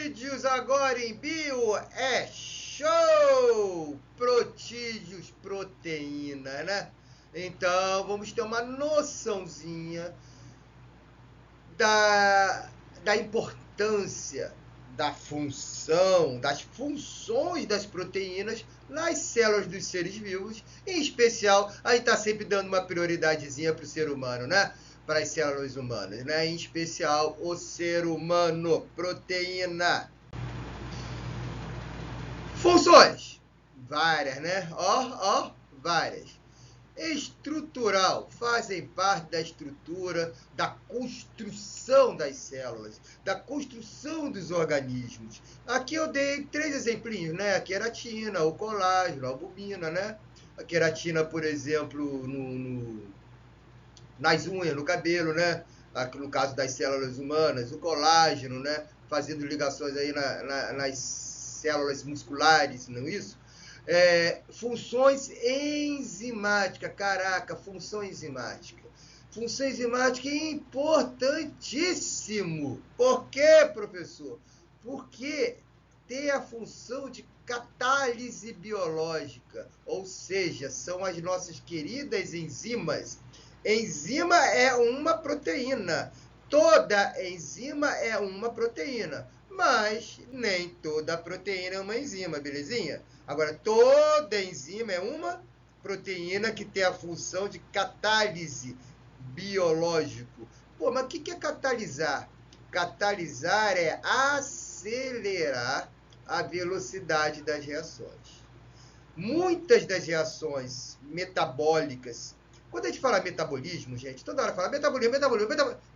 Protídeos agora em bio é show! Protídeos, proteína, né? Então, vamos ter uma noçãozinha da importância da função, das funções das proteínas nas células dos seres vivos. Em especial, a gente está sempre dando uma prioridadezinha para o ser humano, né? Para as células humanas, né? Em especial, o ser humano, proteína. Funções, várias, né? Várias. Estrutural, fazem parte da estrutura, da construção das células, da construção dos organismos. Aqui eu dei 3 exemplinhos, né? A queratina, o colágeno, a albumina, né? A queratina, por exemplo, nas unhas, no cabelo, né? Aqui no caso das células humanas, o colágeno, né? Fazendo ligações aí nas células musculares, não é isso? Funções enzimáticas, caraca, função enzimática. Função enzimática é importantíssimo. Por quê, professor? Porque tem a função de catálise biológica, ou seja, são as nossas queridas enzimas. Enzima é uma proteína. Toda enzima é uma proteína, mas nem toda proteína é uma enzima, belezinha? Agora, toda enzima é uma proteína que tem a função de catálise biológico. Pô, mas o que é catalisar? Catalisar é acelerar a velocidade das reações. Muitas das reações metabólicas, quando a gente fala metabolismo, gente, toda hora fala metabolismo.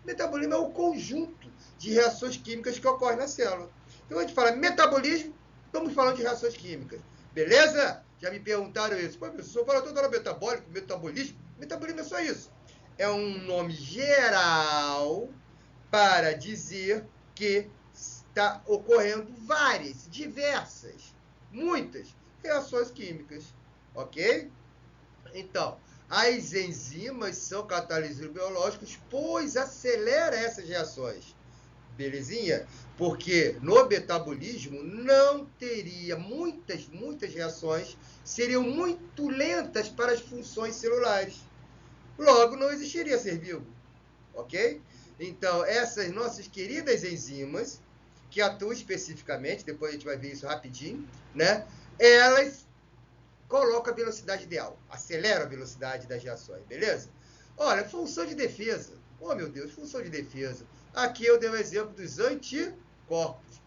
Metabolismo é o conjunto de reações químicas que ocorrem na célula. Então, a gente fala metabolismo, estamos falando de reações químicas. Beleza? Já me perguntaram isso. Pô, professor, fala toda hora metabólico, metabolismo. Metabolismo é só isso. É um nome geral para dizer que está ocorrendo várias, diversas, muitas reações químicas. Ok? Então, as enzimas são catalisadores biológicos, pois acelera essas reações. Belezinha? Porque no metabolismo não teria muitas reações, seriam muito lentas para as funções celulares. Logo, não existiria ser vivo. Ok? Então, essas nossas queridas enzimas, que atuam especificamente, depois a gente vai ver isso rapidinho, né? Elas colocam a velocidade ideal, aceleram a velocidade das reações, beleza? Olha, função de defesa. Oh, meu Deus, função de defesa. Aqui eu dei o exemplo dos anticorpos.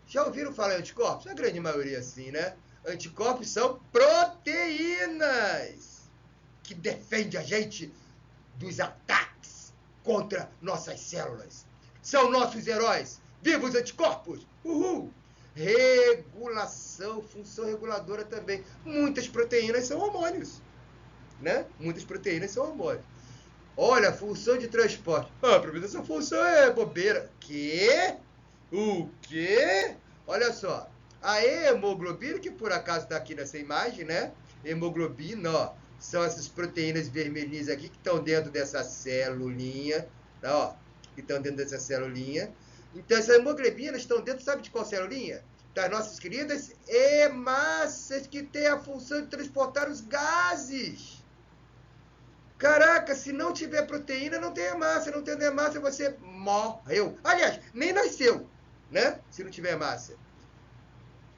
Já ouviram falar em anticorpos? A grande maioria sim, né? Anticorpos são proteínas que defendem a gente dos ataques contra nossas células. São nossos heróis. Viva os anticorpos! Uhul! Regulação, função reguladora também. Muitas proteínas são hormônios, né? Muitas proteínas são hormônios. Olha, função de transporte. Ah, professor, essa função é bobeira. Quê? O quê? Olha só. A hemoglobina, que por acaso está aqui nessa imagem, né? Hemoglobina, ó. São essas proteínas vermelhinhas aqui que estão dentro dessa celulinha. Tá, ó. Que estão dentro dessa celulinha. Então, essas hemoglobinas estão dentro, sabe de qual celulinha? Das nossas queridas hemácias, que tem a função de transportar os gases. Caraca, se não tiver proteína, não tem hemácia. Não tendo hemácia, você morreu. Aliás, nem nasceu, né? Se não tiver hemácia.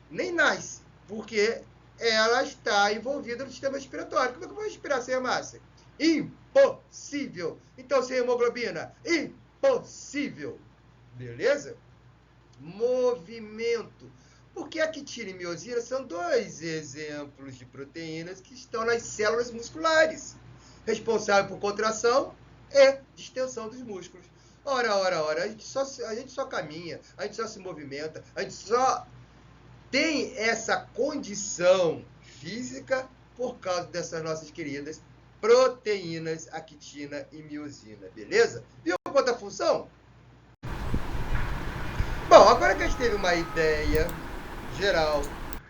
Nem nasce, porque ela está envolvida no sistema respiratório. Como é que eu vou respirar sem hemácia? Impossível. Então, sem hemoglobina, impossível. Beleza? Movimento. Porque a quitina e miosina são 2 exemplos de proteínas que estão nas células musculares, responsável por contração e distensão dos músculos. Ora, a gente só caminha, a gente só se movimenta, a gente só tem essa condição física por causa dessas nossas queridas proteínas, a quitina e miosina, beleza? Viu quanta função? Bom, agora que a gente teve uma ideia geral,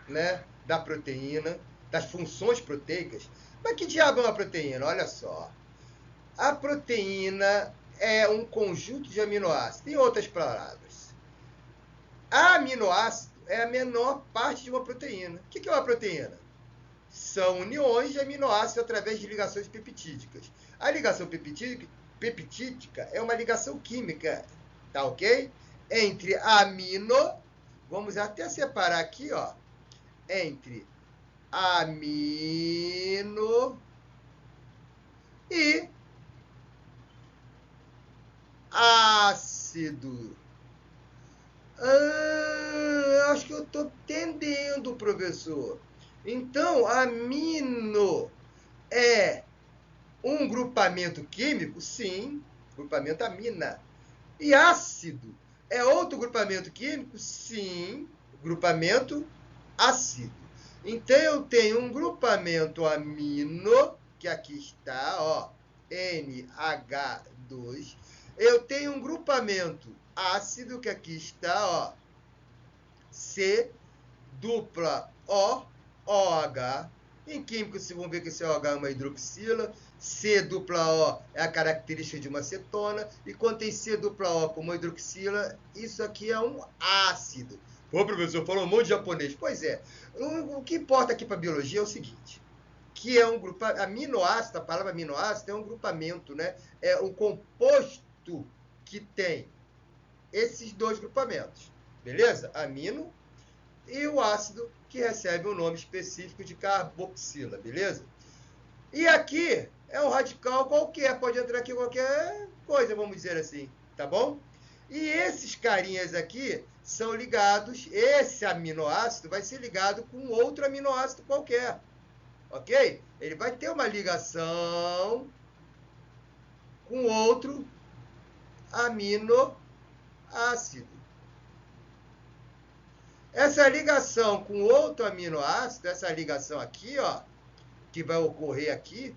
né, da proteína, das funções proteicas, mas que diabo é uma proteína? Olha só. A proteína é um conjunto de aminoácidos. Tem outras palavras. Aminoácido é a menor parte de uma proteína. O que é uma proteína? São uniões de aminoácidos através de ligações peptídicas. A ligação peptídica é uma ligação química, tá ok? Entre amino, vamos até separar aqui, ó, entre amino e ácido. Acho que eu estou entendendo, professor. Então, amino é um grupamento químico? Sim, grupamento amina. E ácido é outro grupamento químico? Sim, grupamento ácido. Então, eu tenho um grupamento amino, que aqui está, ó, NH2. Eu tenho um grupamento ácido, que aqui está, ó, C dupla O, OH. Em química, vocês vão ver que esse OH é uma hidroxila. C dupla O é a característica de uma cetona. E quando tem C dupla O como hidroxila, isso aqui é um ácido. Pô, professor, falou um monte de japonês. Pois é. O que importa aqui para a biologia é o seguinte, que é um grupamento, aminoácido, a palavra aminoácido é um grupamento, né? É um composto que tem esses dois grupamentos, beleza? Amino e o ácido, que recebe um nome específico de carboxila, beleza? E aqui é um radical qualquer, pode entrar aqui qualquer coisa, vamos dizer assim, tá bom? E esses carinhas aqui são ligados, esse aminoácido vai ser ligado com outro aminoácido qualquer, ok? Ele vai ter uma ligação com outro aminoácido. Essa ligação com outro aminoácido, essa ligação aqui, ó, que vai ocorrer aqui,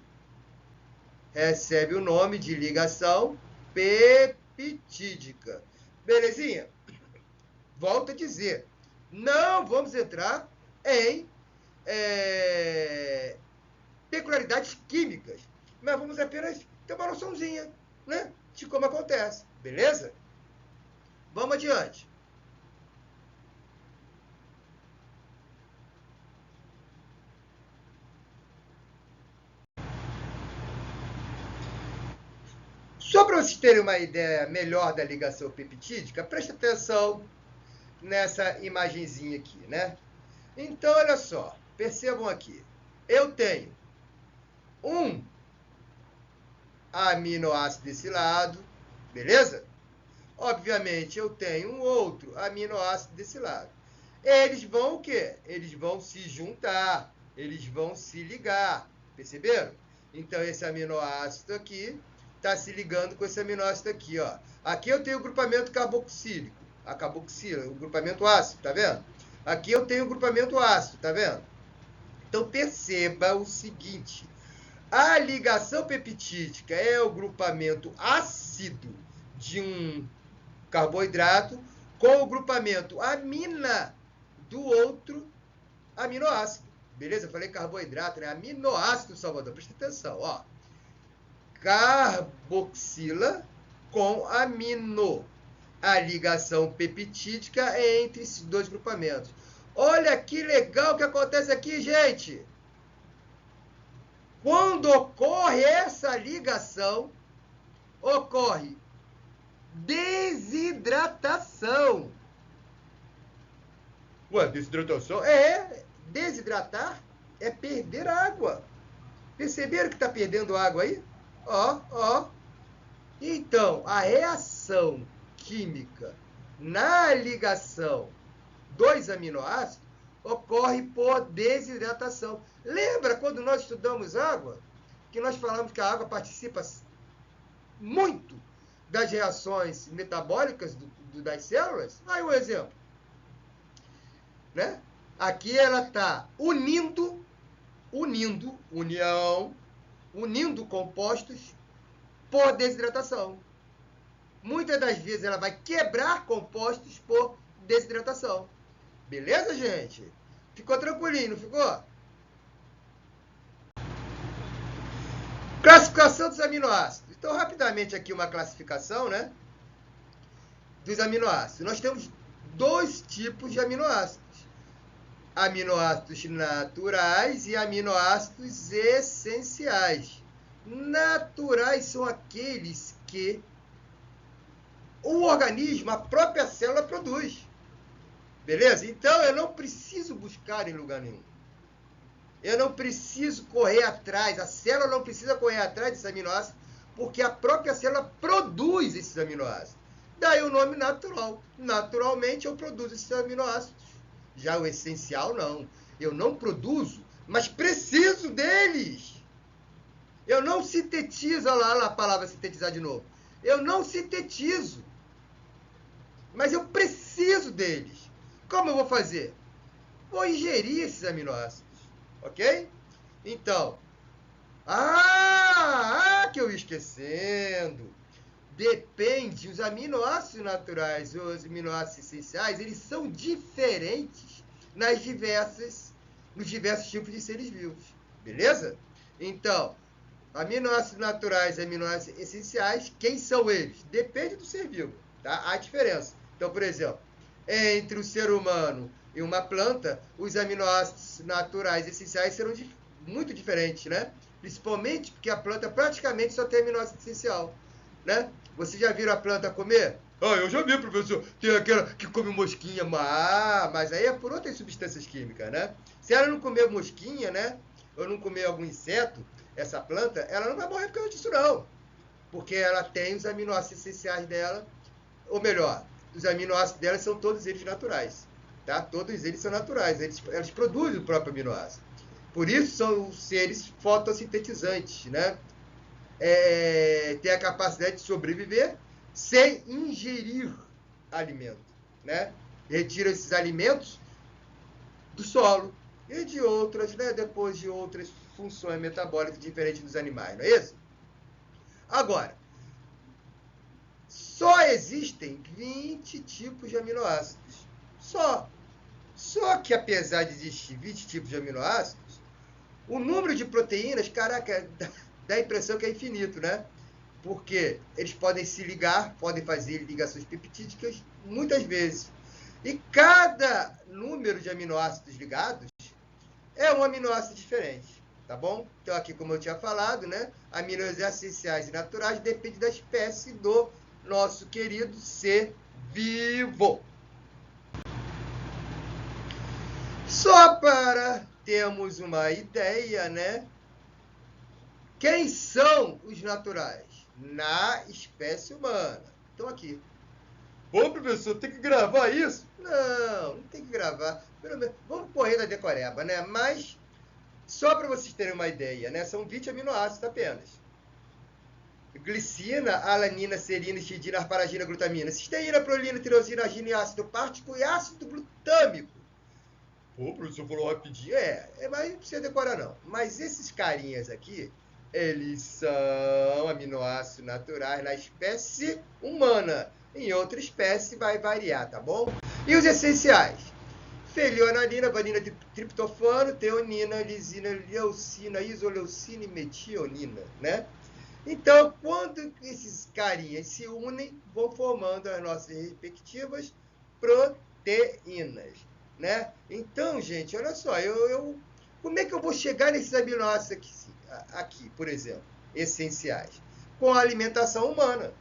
recebe o nome de ligação peptídica. Belezinha? Volto a dizer, não vamos entrar em peculiaridades químicas, mas vamos apenas ter uma noçãozinha, né, de como acontece, beleza? Vamos adiante. Só para vocês terem uma ideia melhor da ligação peptídica, preste atenção nessa imagenzinha aqui, né? Então, olha só, percebam aqui. Eu tenho um aminoácido desse lado, beleza? Obviamente, eu tenho um outro aminoácido desse lado. Eles vão o quê? Eles vão se juntar, eles vão se ligar, perceberam? Então, esse aminoácido aqui está se ligando com esse aminoácido aqui, ó. Aqui eu tenho o grupamento carboxílico, a carboxila, o grupamento ácido, tá vendo? Aqui eu tenho o grupamento ácido, tá vendo? Então, perceba o seguinte, a ligação peptídica é o grupamento ácido de um carboidrato com o grupamento amina do outro aminoácido. Beleza? Eu falei carboidrato, né? Aminoácido, Salvador. Presta atenção, ó. Carboxila com amino. A ligação peptídica é entre esses dois grupamentos. Olha que legal que acontece aqui, gente. Quando ocorre essa ligação, ocorre desidratação. Ué, desidratação? Desidratar é perder água. Perceberam que está perdendo água aí? Ó. Então, a reação química na ligação dos aminoácidos ocorre por desidratação. Lembra quando nós estudamos água? Que nós falamos que a água participa muito das reações metabólicas das células? Aí um exemplo. Né? Aqui ela está unindo compostos por desidratação. Muitas das vezes ela vai quebrar compostos por desidratação. Beleza, gente? Ficou tranquilinho, não ficou? Classificação dos aminoácidos. Então, rapidamente aqui uma classificação, né, dos aminoácidos. Nós temos dois tipos de aminoácidos. Aminoácidos naturais e aminoácidos essenciais. Naturais são aqueles que o organismo, a própria célula, produz. Beleza? Então, eu não preciso buscar em lugar nenhum. Eu não preciso correr atrás, a célula não precisa correr atrás desses aminoácidos, porque a própria célula produz esses aminoácidos. Daí o nome natural. Naturalmente, eu produzo esses aminoácidos. Já o essencial, não. Eu não produzo, mas preciso deles. Eu não sintetizo, olha lá a palavra sintetizar de novo. Eu não sintetizo, mas eu preciso deles. Como eu vou fazer? Vou ingerir esses aminoácidos, ok? Então, que eu ia esquecendo. Depende, os aminoácidos naturais ou os aminoácidos essenciais, eles são diferentes nos diversos tipos de seres vivos, beleza? Então, aminoácidos naturais e aminoácidos essenciais, quem são eles? Depende do ser vivo, tá? Há diferença. Então, por exemplo, entre o ser humano e uma planta, os aminoácidos naturais e essenciais serão muito diferentes, né? Principalmente porque a planta praticamente só tem aminoácido essencial, né? Vocês já viram a planta comer? Eu já vi, professor. Tem aquela que come mosquinha, mas aí é por outras substâncias químicas, né? Se ela não comer mosquinha, né? Ou não comer algum inseto, essa planta, ela não vai morrer por causa disso, não. Porque ela tem os aminoácidos essenciais dela, ou melhor, os aminoácidos dela são todos eles naturais, tá? Todos eles são naturais, eles produzem o próprio aminoácido. Por isso são os seres fotossintetizantes, né? Tem a capacidade de sobreviver sem ingerir alimento, né? Retira esses alimentos do solo e de outras, né? Depois de outras funções metabólicas diferentes dos animais, não é isso? Agora, só existem 20 tipos de aminoácidos. Só que apesar de existir 20 tipos de aminoácidos, o número de proteínas, caraca, dá a impressão que é infinito, né? Porque eles podem se ligar, podem fazer ligações peptídicas muitas vezes. E cada número de aminoácidos ligados é um aminoácido diferente, tá bom? Então aqui, como eu tinha falado, né? Aminoácidos essenciais e naturais depende da espécie do nosso querido ser vivo. Só para termos uma ideia, né? Quem são os naturais? Na espécie humana. Estão aqui. Ô, professor, tem que gravar isso? Não tem que gravar. Pelo menos, vamos correr da decoreba, né? Mas, só para vocês terem uma ideia, né? São 20 aminoácidos apenas. Glicina, alanina, serina, histidina, asparagina, glutamina, cisteína, prolina, tirosina, argina, ácido pártico e ácido glutâmico. Pô, o professor falou rapidinho. Mas não precisa decorar, não. Mas esses carinhas aqui, eles são aminoácidos naturais na espécie humana. Em outra espécie vai variar, tá bom? E os essenciais? Felionalina, vanina, triptofano, teonina, lisina, leucina, isoleucina e metionina, né? Então, quando esses carinhas se unem, vão formando as nossas respectivas proteínas, né? Então, gente, olha só, como é que eu vou chegar nesses aminoácidos aqui, por exemplo, essenciais? Com a alimentação humana.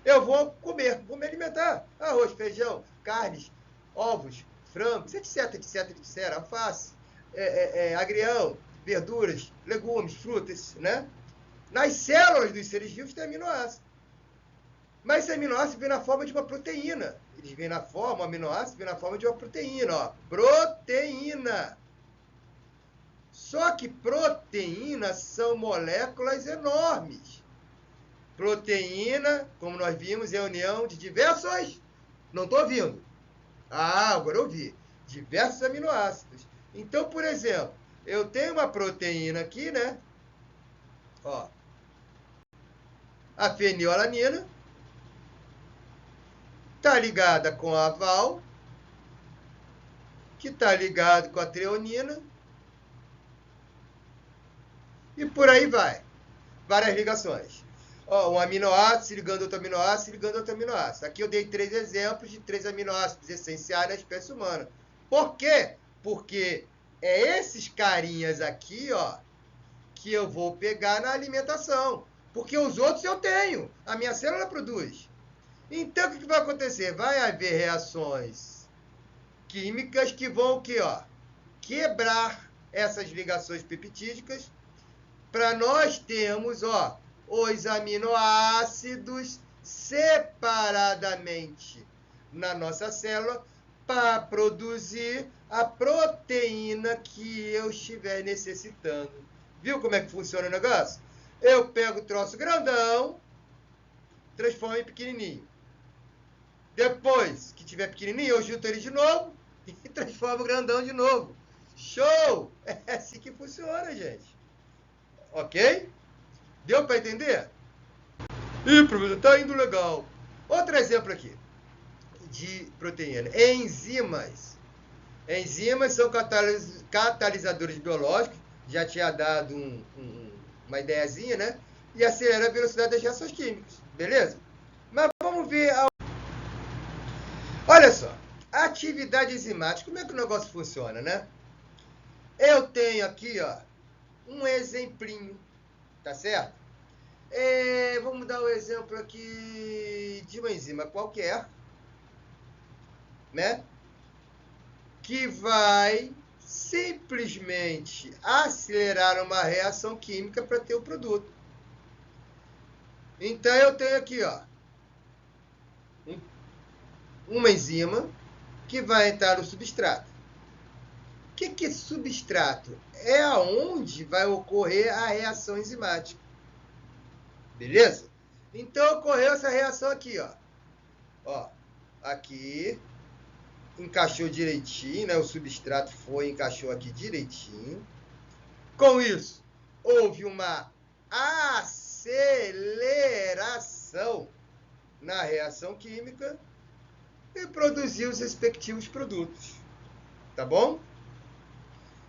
Eu vou me alimentar. Arroz, feijão, carnes, ovos, frangos, etc, etc, etc. Alface, agrião, verduras, legumes, frutas, né? Nas células dos seres vivos tem aminoácido. Mas esse aminoácido vem na forma de uma proteína. O aminoácido vem na forma de uma proteína, ó. Proteína. Só que proteínas são moléculas enormes. Proteína, como nós vimos, é a união de diversos... Não estou ouvindo. Agora eu ouvi. Diversos aminoácidos. Então, por exemplo, eu tenho uma proteína aqui, né? Ó. A fenilalanina está ligada com a val, que está ligado com a treonina, e por aí vai. Várias ligações. Ó, um aminoácido ligando outro aminoácido, ligando outro aminoácido. Aqui eu dei 3 exemplos de 3 aminoácidos essenciais na espécie humana. Por quê? Porque é esses carinhas aqui, ó, que eu vou pegar na alimentação. Porque os outros eu tenho. A minha célula produz. Então, o que vai acontecer? Vai haver reações químicas que vão o quê, ó? Quebrar essas ligações peptídicas para nós termos, ó, os aminoácidos separadamente na nossa célula para produzir a proteína que eu estiver necessitando. Viu como é que funciona o negócio? Eu pego o troço grandão, transformo em pequenininho. Depois que tiver pequenininho, eu junto ele de novo e transformo o grandão de novo. Show! É assim que funciona, gente. Ok? Deu para entender? Ih, professor, tá indo legal. Outro exemplo aqui de proteína. Enzimas. Enzimas são catalisadores biológicos. Já tinha dado uma ideiazinha, né? E acelera a velocidade das reações químicas. Beleza? Mas vamos ver. Olha só. A atividade enzimática. Como é que o negócio funciona, né? Eu tenho aqui, ó, um exemplinho. Tá certo? Vamos dar um exemplo aqui de uma enzima qualquer, né? Que vai simplesmente acelerar uma reação química para ter o produto. Então, eu tenho aqui, ó, uma enzima que vai entrar no substrato. O que é substrato? É aonde vai ocorrer a reação enzimática. Beleza? Então, ocorreu essa reação aqui, ó. Ó, aqui encaixou direitinho, né? O substrato encaixou aqui direitinho. Com isso, houve uma aceleração na reação química e produziu os respectivos produtos. Tá bom?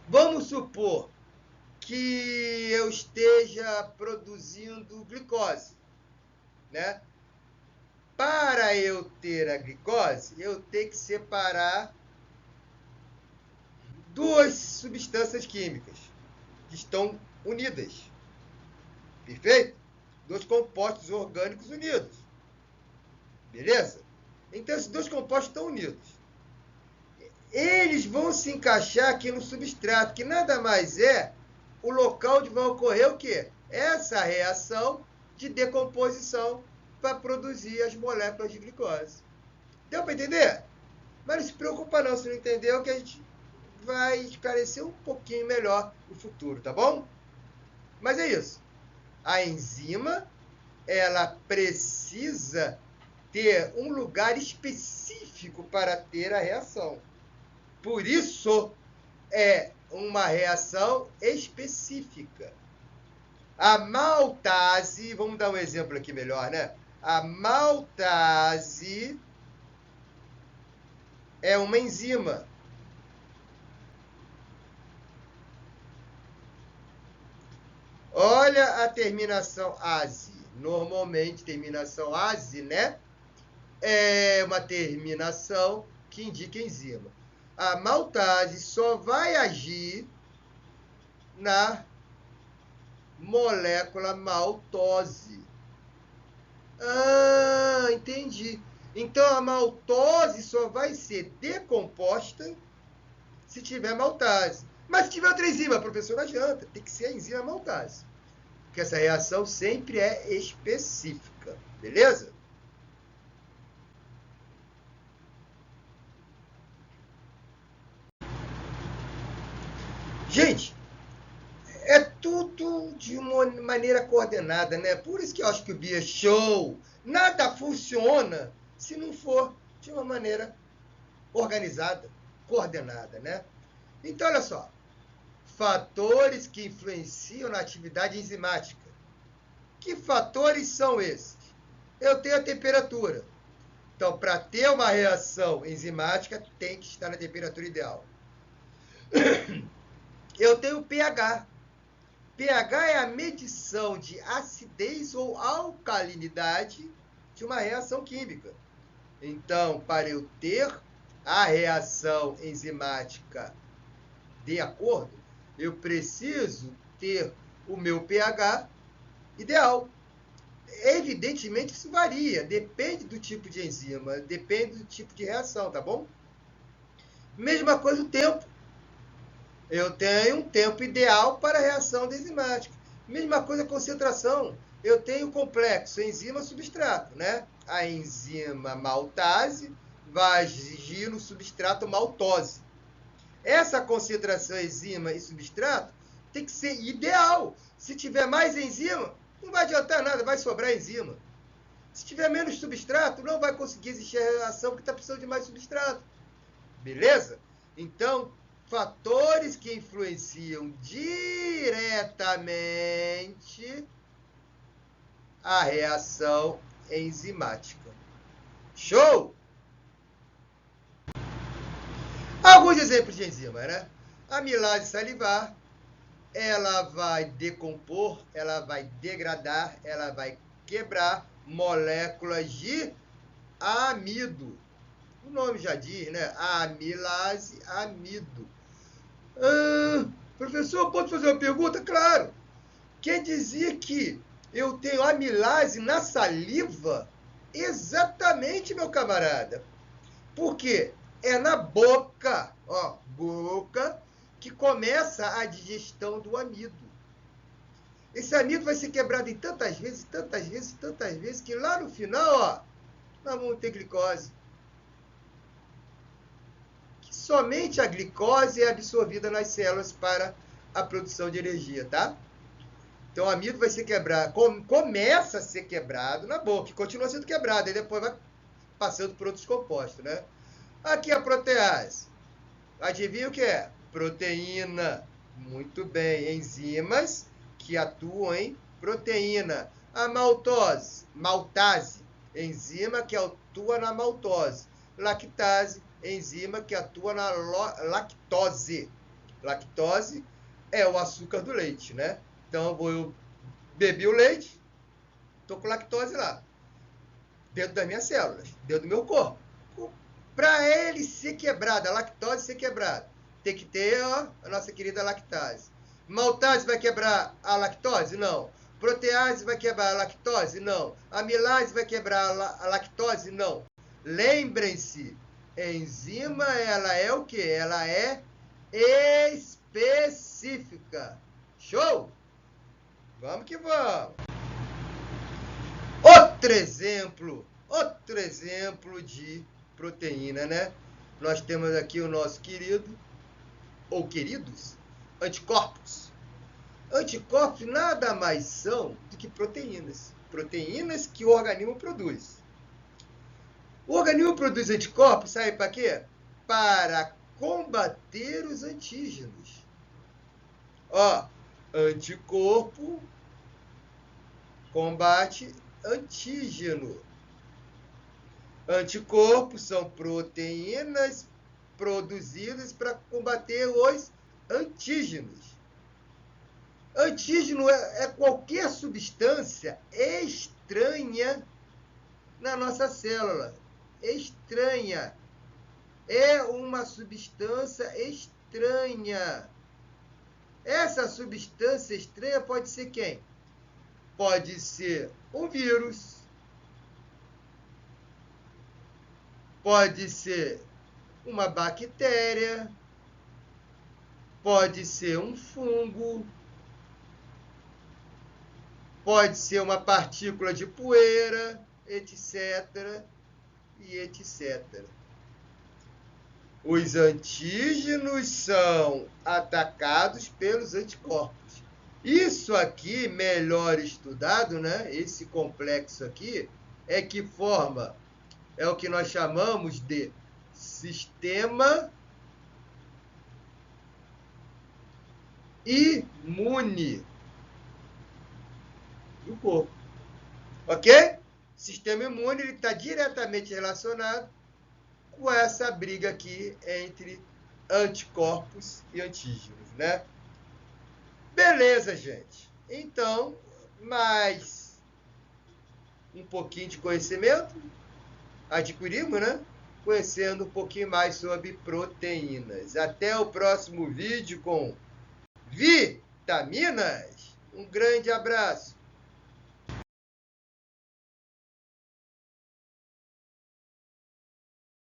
Vamos supor que eu esteja produzindo glicose, né? Para eu ter a glicose, eu tenho que separar duas substâncias químicas que estão unidas. Perfeito? Dois compostos orgânicos unidos. Beleza? Então, esses dois compostos estão unidos. Eles vão se encaixar aqui no substrato, que nada mais é o local onde vai ocorrer o quê? Essa reação de decomposição para produzir as moléculas de glicose. Deu para entender? Mas não se preocupa não, se não entendeu, que a gente vai esclarecer um pouquinho melhor no futuro, tá bom? Mas é isso. A enzima, ela precisa ter um lugar específico para ter a reação. Por isso, é uma reação específica. A maltase, vamos dar um exemplo aqui melhor, né? A maltase é uma enzima. Olha a terminação ase. Normalmente, terminação ase, né? É uma terminação que indica enzima. A maltase só vai agir na molécula maltose. Ah, entendi. Então, a maltose só vai ser decomposta se tiver maltase. Mas se tiver outra enzima, professor, não adianta. Tem que ser a enzima maltase. Porque essa reação sempre é específica. Beleza? Gente, é tudo de uma maneira coordenada, né? Por isso que eu acho que o BIA é show. Nada funciona se não for de uma maneira organizada, coordenada, né? Então, olha só. Fatores que influenciam na atividade enzimática. Que fatores são esses? Eu tenho a temperatura. Então, para ter uma reação enzimática, tem que estar na temperatura ideal. Eu tenho o pH. pH é a medição relação de acidez ou alcalinidade de uma reação química. Então, para eu ter a reação enzimática de acordo, eu preciso ter o meu pH ideal. Evidentemente, isso varia, depende do tipo de enzima, depende do tipo de reação, tá bom? Mesma coisa o tempo. Eu tenho um tempo ideal para a reação enzimática. Mesma coisa a concentração. Eu tenho o complexo enzima-substrato, né? A enzima maltase vai agir no substrato maltose. Essa concentração enzima e substrato tem que ser ideal. Se tiver mais enzima, não vai adiantar nada, vai sobrar enzima. Se tiver menos substrato, não vai conseguir existir a reação porque está precisando de mais substrato. Beleza? Então, fatores que influenciam diretamente a reação enzimática. Show? Alguns exemplos de enzima, né? A amilase salivar, ela vai decompor, ela vai degradar, ela vai quebrar moléculas de amido. O nome já diz, né? Amilase, amido. Professor, posso fazer uma pergunta? Claro. Quer dizer que eu tenho amilase na saliva? Exatamente, meu camarada. Por quê? É na boca, ó, boca, que começa a digestão do amido. Esse amido vai ser quebrado em tantas vezes, que lá no final, ó, nós vamos ter glicose. Somente a glicose é absorvida nas células para a produção de energia, tá? Então o amido vai ser quebrado, começa a ser quebrado na boca, continua sendo quebrado, e depois vai passando por outros compostos, né? Aqui a protease. Adivinha o que é? Proteína. Muito bem, enzimas que atuam em proteína. A maltase, enzima que atua na maltose. Lactase, enzima que atua na lactose. Lactose é o açúcar do leite, né? Então, eu bebi o leite, estou com lactose lá, dentro das minhas células, dentro do meu corpo. Para ele ser quebrado, a lactose ser quebrada, tem que ter ó, a nossa querida lactase. Maltase vai quebrar a lactose? Não. Protease vai quebrar a lactose? Não. Amilase vai quebrar a lactose? Não. Lembrem-se, enzima, ela é o quê? Ela é específica. Show? Vamos que vamos. Outro exemplo de proteína, né? Nós temos aqui o nosso querido, ou queridos, anticorpos. Anticorpos nada mais são do que proteínas. Proteínas que o organismo produz. O organismo produz anticorpos, sabe para quê? Para combater os antígenos. Ó, anticorpo combate antígeno. Anticorpos são proteínas produzidas para combater os antígenos. Antígeno é qualquer substância estranha na nossa célula. Estranha. É uma substância estranha. Essa substância estranha pode ser quem? Pode ser um vírus, pode ser uma bactéria, pode ser um fungo, pode ser uma partícula de poeira, etc. e etc. Os antígenos são atacados pelos anticorpos. Isso aqui, melhor estudado, né? Esse complexo aqui, é que forma, é o que nós chamamos de sistema imune do corpo. Ok? Sistema imune está diretamente relacionado com essa briga aqui entre anticorpos e antígenos, né? Beleza, gente. Então, mas um pouquinho de conhecimento adquirimos, né? Conhecendo um pouquinho mais sobre proteínas. Até o próximo vídeo com vitaminas. Um grande abraço.